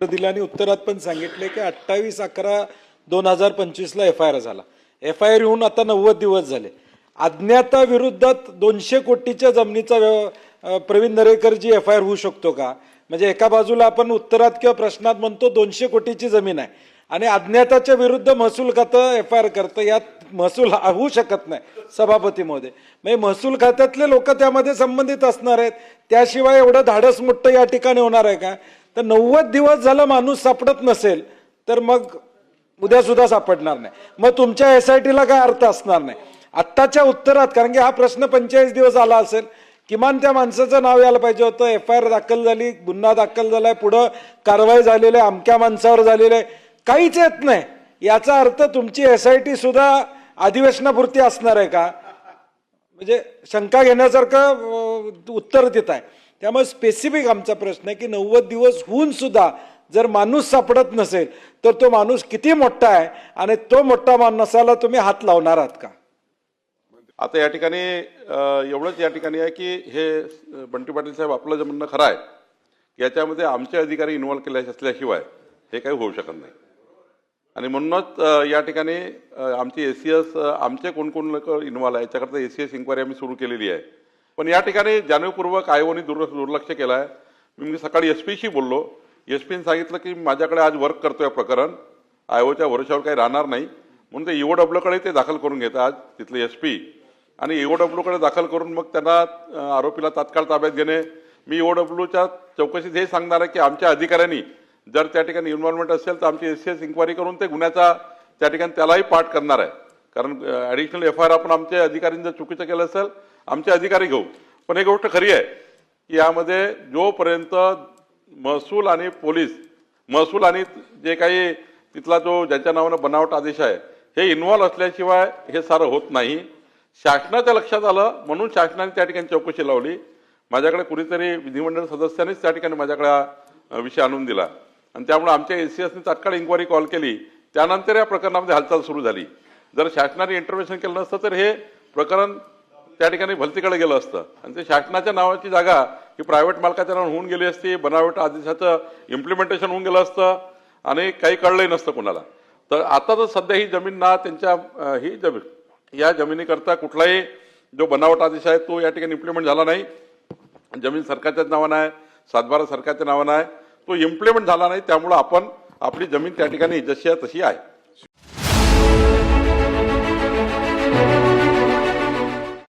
दिलं आणि उत्तरात पण सांगितले की 28/11/2025 ला FIR झाला. FIR येऊन आता 90 दिवस झाले. अज्ञाता विरुद्धात 200 कोटीच्या जमिनीचा प्रवीण दरेकरजी FIR होऊ शकतो का? म्हणजे एका बाजूला आपण उत्तरात किंवा प्रश्नात म्हणतो 200 कोटीची जमीन आहे आणि अज्ञाताच्या विरुद्ध महसूल खातं FIR करतं, यात महसूल होऊ शकत नाही सभापती महोदय. म्हणजे महसूल खात्यातले लोक त्यामध्ये संबंधित असणार आहेत, त्याशिवाय एवढं धाडस मोठं या ठिकाणी होणार आहे का? तर 90 दिवस झाला माणूस सापडत नसेल तर मग उद्या सुद्धा सापडणार नाही. मग तुमच्या SITला काय अर्थ असणार नाही. आत्ताच्या उत्तरात, कारण की हा प्रश्न 45 दिवस आला असेल, किमान त्या माणसाचं नाव यायला पाहिजे होतं. FIR दाखल झाली, गुन्हा दाखल झालाय, पुढं कारवाई झालेली आहे, अमक्या माणसावर झालेली आहे, काहीच येत नाही. याचा अर्थ तुमची SIT सुद्धा अधिवेशनापुरती असणार आहे का? म्हणजे शंका घेण्यासारखं उत्तर देत आहे. त्यामुळे स्पेसिफिक आमचा प्रश्न आहे की 90 दिवस होऊन सुद्धा जर माणूस सापडत नसेल तर तो माणूस किती मोठा आहे आणि तो मोठा माणसाला तुम्ही हात लावणार आहात का? आता या ठिकाणी एवढंच या ठिकाणी आहे की हे बंटी पाटील साहेब आपलं जे म्हणणं खरं आहे, याच्यामध्ये आमचे अधिकारी इन्व्हॉल्व केले असल्याशिवाय हे काही होऊ शकत नाही. आणि म्हणूनच या ठिकाणी आमची ACS आमचे कोण कोण लोक इन्व्हॉल्व आहे याच्याकरता ACS इन्क्वायरी आम्ही सुरू केलेली आहे. पण या ठिकाणी जाणीवपूर्वक आयोगाने दुर्लक्ष केलं आहे. मी सकाळी SPशी बोललो. SPने सांगितलं की माझ्याकडे आज वर्क करतोय प्रकरण, आयोगाच्या भरोशावर काही राहणार नाही, म्हणून ते EOWकडे ते दाखल करून घेतात आज तिथले SP, आणि EOWकडे दाखल करून मग त्यांना आरोपीला तात्काळ ताब्यात घेणे. मी EOWच्या चौकशीत हे सांगणार आहे की आमच्या अधिकाऱ्यांनी जर त्या ठिकाणी इन्व्हॉल्वमेंट असेल तर आमची ACS इन्क्वायरी करून ते गुन्ह्याचा त्या ठिकाणी त्यालाही पाठ करणार आहे. कारण ॲडिशनल FIR आपण आमच्या अधिकाऱ्यांनी जर चुकीचं केलं असेल आमचे अधिकारी घेऊ. पण एक गोष्ट खरी आहे की यामध्ये जोपर्यंत महसूल आणि पोलीस, महसूल आणि जे काही तिथला जो ज्यांच्या नावानं बनावट आदेश आहे हे इन्व्हॉल्व असल्याशिवाय हे सारं होत नाही. शासनाच्या लक्षात आलं म्हणून शासनाने त्या ठिकाणी चौकशी लावली. माझ्याकडे कुणीतरी विधिमंडळ सदस्यांनीच त्या ठिकाणी माझ्याकडे विषय आणून दिला आणि त्यामुळे आमच्या ACSने तात्काळ इन्क्वायरी कॉल केली. त्यानंतर या प्रकरणामध्ये हालचाल सुरू झाली. जर शासनाने इंटरव्हेन्शन केलं नसतं तर हे प्रकरण त्या ठिकाणी भलतीकडे गेलं असतं आणि ते शासनाच्या नावाची जागा ही प्रायव्हेट मालकाच्या नावाने होऊन गेली असती, बनावट आदेशाचं इम्प्लिमेंटेशन होऊन गेलं असतं आणि काही कळलंही नसतं कोणाला. तर आता तर सध्या ही जमीन ना त्यांच्या ही जमीन, या जमिनीकरता कुठलाही जो बनावट आदेश आहे तो या ठिकाणी इम्प्लिमेंट झाला नाही. जमीन सरकारच्याच नावानं आहे, सातबारा सरकारच्या नावानं आहे, तो इम्प्लिमेंट झाला नाही. त्यामुळं आपण आपली जमीन त्या ठिकाणी जशी आहे तशी आहे.